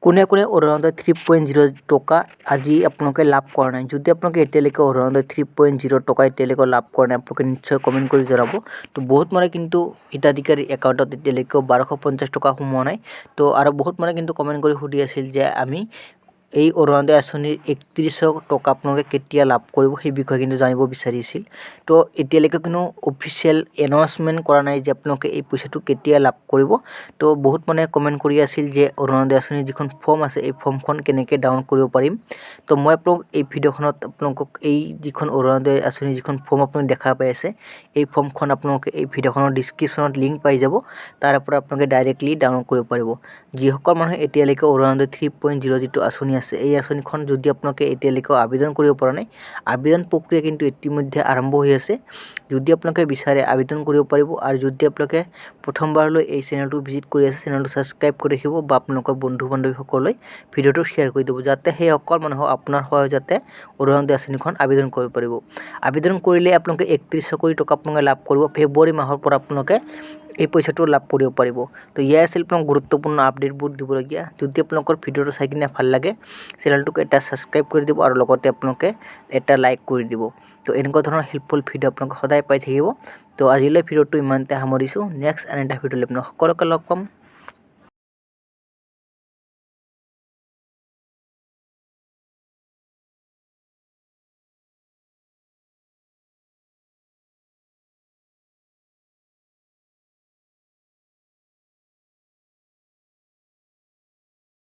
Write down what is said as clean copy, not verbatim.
কোনে কোনে অৰুণোদয় 3.0 টকা আজি আপোনালোকে লাভ কৰা নাই। যদি আপোনালোকে এতিয়ালৈকে অৰুণোদয় 3.0 টকা এতিয়ালৈকে লাভ কৰা নাই, আপোনালোকে নিশ্চয় কমেণ্ট কৰি জনাব। তো বহুত মানে কিন্তু হিতাধিকাৰী একাউণ্টত এতিয়ালৈকে 1250 টকা সোমোৱা নাই। তো আৰু বহুত মানে কিন্তু কমেণ্ট কৰি সুধি আছিল যে আমি এই অৰুণোদয় আঁচনিৰ 3100 টকা আপোনালোকে কেতিয়া লাভ কৰিব, সেই বিষয়ে কিন্তু জানিব বিচাৰিছিল। তো এতিয়ালৈকে কোনো অফিচিয়েল এনাউন্সমেণ্ট কৰা নাই যে আপোনালোকে এই পইচাটো কেতিয়া লাভ কৰিব। তো বহুত মানে কমেণ্ট কৰি আছিল যে অৰুণোদয় আঁচনিৰ যিখন ফৰ্ম আছে এই ফৰ্মখন কেনেকৈ ডাউনলোড কৰিব পাৰিম। তো মই আপোনালোক এই ভিডিঅ'খনত আপোনালোকক এই যিখন অৰুণোদয় আঁচনিৰ যিখন ফৰ্ম আপোনালোকে দেখা পাই আছে, এই ফৰ্মখন আপোনালোকে এই ভিডিঅ'খনৰ ডিছক্ৰিপশ্যনত লিংক পাই যাব। তাৰ পৰা আপোনালোকে ডাইৰেক্টলি ডাউনলোড কৰিব পাৰিব। যিসকল মানুহে এতিয়ালৈকে অৰুণোদয় 3.0 যিটো আঁচনি আছে, এই আঁচনিখন যদি আপোনালোকে এতিয়ালৈকে আবেদন কৰিব পৰা নাই, আবেদন প্ৰক্ৰিয়া কিন্তু ইতিমধ্যে আৰম্ভ হৈ আছে। যদি আপোনালোকে বিচাৰে আবেদন কৰিব পাৰিব। আৰু যদি আপোনালোকে প্ৰথমবাৰলৈ এই চেনেলটো ভিজিট কৰি আছে, চেনেলটো ছাবস্ক্ৰাইব কৰি ৰাখিব বা আপোনালোকৰ বন্ধু বান্ধৱীসকললৈ ভিডিঅ'টো শ্বেয়াৰ কৰি দিব, যাতে সেই সকল মানুহক আপোনাৰ সহায় যাতে অৰুণোদয় আঁচনিখন আবেদন কৰিব পাৰিব। আবেদন কৰিলে আপোনালোকে 3100 কোটি টকা আপোনালোকে লাভ কৰিব। ফেব্ৰুৱাৰী মাহৰ পৰা আপোনালোকে এই পইচাটো লাভ কৰিব পাৰিব। তো ইয়াৰ আছিল আপোনাক গুৰুত্বপূৰ্ণ আপডেটবোৰ দিবলগীয়া। যদি আপোনালোকৰ ভিডিঅ'টো চাই কিনে ভাল লাগে, চেনেলটোক এটা ছাবস্ক্ৰাইব কৰি দিব আৰু লগতে আপোনালোকে এটা লাইক কৰি দিব। তো এনেকুৱা ধৰণৰ হেল্পফুল ভিডিঅ' আপোনালোকে সদায় পাই থাকিব। তো আজিলৈ ভিডিঅ'টো ইমানতে সামৰিছোঁ। নেক্সট আন এটা ভিডিঅ'লৈ আপোনাক সকলোকে লগ পাম।